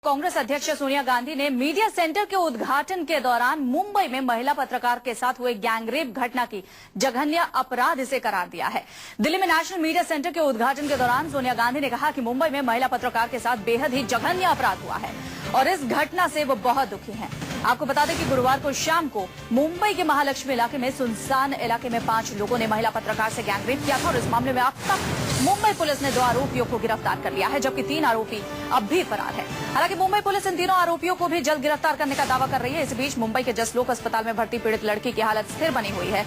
कांग्रेस अध्यक्ष सोनिया गांधी ने media centre के उद्घाटन के दौरान मुंबई में महिला पत्रकार के साथ हुए गैंगरेप घटना की जघन्य अपराध इसे करार दिया है। दिल्ली में नेशनल मीडिया सेंटर के उद्घाटन के दौरान सोनिया गांधी ने कहा कि मुंबई में महिला पत्रकार के साथ बेहद ही जघन्य अपराध हुआ है और इस घटना से वो बहुत दुखी हैं। आपको बता दें कि गुरुवार को शाम को मुंबई के महालक्ष्मी इलाके में सुनसान इलाके में 5 लोगों ने महिला पत्रकार से गैंगरेप किया था और इस मामले में अब तक मुंबई पुलिस ने 2 आरोपियों को गिरफ्तार कर लिया है, जबकि 3 आरोपी अब भी फरार है। हालांकि मुंबई पुलिस इन तीनों आरोपियों को भी जल्द गिरफ्तार करने का दावा कर रही है। इस बीच मुंबई के जसलोक अस्पताल में भर्ती पीड़ित लड़की की हालत स्थिर बनी हुई है।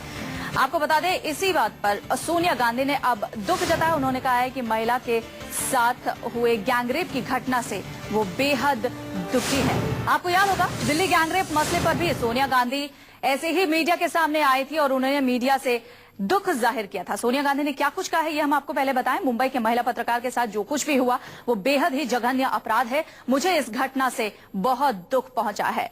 आपको बता दें, इसी बात पर सोनिया गांधी ने अब दुख जताया। उन्होंने कहा है कि महिला के साथ हुए गैंगरेप की घटना से वो बेहद दुखी है। आपको याद होगा, दिल्ली गैंगरेप मसले पर भी सोनिया गांधी ऐसे ही मीडिया के सामने आई थी और उन्होंने मीडिया से दुख जाहिर किया था। सोनिया गांधी ने क्या कुछ कहा है, ये हम आपको पहले बताएं। मुंबई के महिला पत्रकार के साथ जो कुछ भी हुआ वो बेहद ही जघन्य अपराध है। मुझे इस घटना से बहुत दुख पहुंचा है।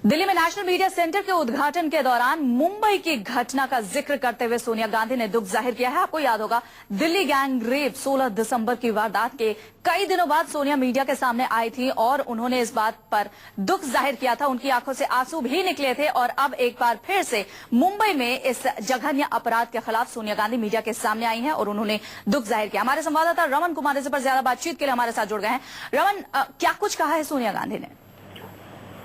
दिल्ली में नेशनल मीडिया सेंटर के उद्घाटन के दौरान मुंबई की घटना का जिक्र करते हुए सोनिया गांधी ने दुख जाहिर किया है। आपको याद होगा, दिल्ली गैंगरेप 16 दिसंबर की वारदात के कई दिनों बाद सोनिया मीडिया के सामने आई थी और उन्होंने इस बात पर दुख जाहिर किया था। उनकी आंखों से आंसू भी निकले थे और अब एक बार फिर से मुंबई में इस जघन्य अपराध के खिलाफ सोनिया गांधी मीडिया के सामने आई हैं और उन्होंने दुख जाहिर किया। हमारे संवाददाता रमन कुमार इस पर ज्यादा बातचीत के लिए हमारे साथ जुड़ गए हैं। रमन, क्या कुछ कहा है सोनिया गांधी ने?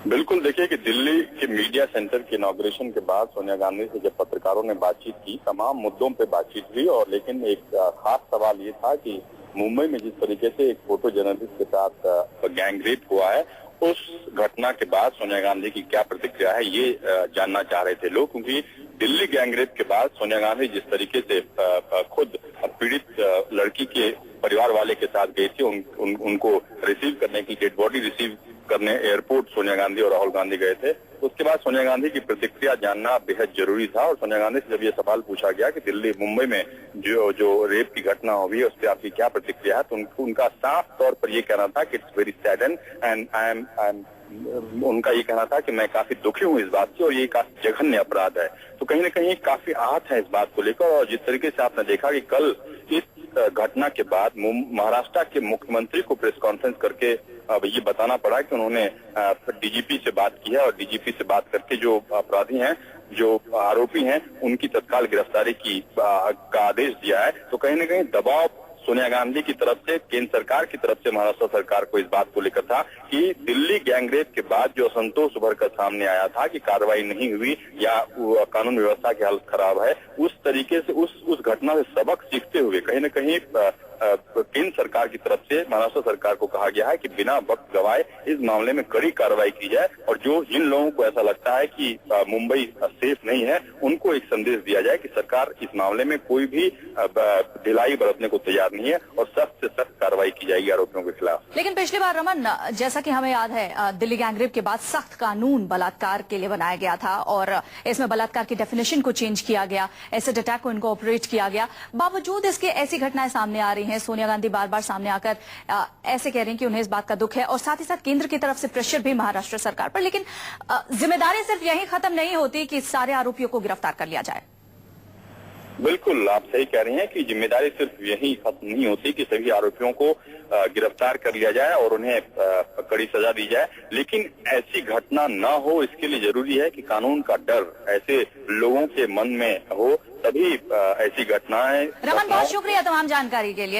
बिल्कुल, देखिए कि दिल्ली के मीडिया सेंटर के इनॉग्रेशन के बाद सोनिया गांधी से जब पत्रकारों ने बातचीत की, तमाम मुद्दों पे बातचीत हुई और लेकिन एक खास सवाल ये था कि मुंबई में जिस तरीके से एक फोटो जर्नलिस्ट के साथ गैंगरेप हुआ है, उस घटना के बाद सोनिया गांधी की क्या प्रतिक्रिया है, ये जानना चाह रहे थे लोग। क्योंकि दिल्ली गैंगरेप के बाद सोनिया गांधी जिस तरीके से खुद पीड़ित लड़की के परिवार वाले के साथ गई थी, उनको रिसीव करने की, डेड बॉडी रिसीव करने एयरपोर्ट सोनिया गांधी और राहुल गांधी गए थे। उसके बाद सोनिया गांधी की प्रतिक्रिया जानना बेहद जरूरी था और सोनिया गांधी से जब ये सवाल पूछा गया कि दिल्ली मुंबई में जो रेप की घटना हुई है उस पर आपकी क्या प्रतिक्रिया है, तो उनका साफ तौर पर ये कहना था कि it's very sudden and I am उनका ये कहना था कि मैं काफी दुखी हूँ इस बात से और ये काफी जघन्य अपराध है। तो कहीं न कहीं काफी आहत है इस बात को लेकर। और जिस तरीके से आपने देखा कि कल इस घटना के बाद महाराष्ट्र के मुख्यमंत्री को प्रेस कॉन्फ्रेंस करके अब ये बताना पड़ा कि उन्होंने डीजीपी से बात की है और डीजीपी से बात करके जो अपराधी हैं, जो आरोपी हैं, उनकी तत्काल गिरफ्तारी का आदेश दिया है। तो कहीं न कहीं दबाव सोनिया गांधी की तरफ से, केंद्र सरकार की तरफ से महाराष्ट्र सरकार को इस बात को लेकर था कि दिल्ली गैंगरेप के बाद जो असंतोष उभर कर सामने आया था कि कार्रवाई नहीं हुई या कानून व्यवस्था की हालत खराब है, उस तरीके से उस घटना से सबक सीखते हुए कहीं न कहीं केंद्र सरकार की तरफ से महाराष्ट्र सरकार को कहा गया है कि बिना वक्त गवाए इस मामले में कड़ी कार्रवाई की जाए और जो जिन लोगों को ऐसा लगता है कि मुंबई सेफ नहीं है, उनको एक संदेश दिया जाए कि सरकार इस मामले में कोई भी ढिलाई बरतने को तैयार नहीं है और सख्त से सख्त कार्रवाई की जाएगी आरोपियों के खिलाफ। लेकिन पिछली बार रमन, जैसा कि हमें याद है, दिल्ली गैंगरेप के बाद सख्त कानून बलात्कार के लिए बनाया गया था और इसमें बलात्कार की डेफिनेशन को चेंज किया गया, एसिड अटैक को इनकॉर्पोरेट किया गया। बावजूद इसके ऐसी घटनाएं सामने आ रही हैं। सोनिया गांधी बार बार सामने आकर ऐसे कह रही हैं कि उन्हें इस बात का दुख है और साथ ही साथ केंद्र की तरफ से प्रेशर भी महाराष्ट्र सरकार पर। लेकिन जिम्मेदारी सिर्फ यही खत्म नहीं होती कि सारे आरोपियों को गिरफ्तार कर लिया जाए। बिल्कुल, आप सही कह रही हैं कि जिम्मेदारी सिर्फ यही खत्म नहीं होती कि सभी आरोपियों को गिरफ्तार कर लिया जाए और उन्हें कड़ी सजा दी जाए, लेकिन ऐसी घटना न हो इसके लिए जरूरी है कि कानून का डर ऐसे लोगों के मन में हो, तभी ऐसी घटनाएं। रमन, बहुत शुक्रिया तमाम जानकारी के लिए।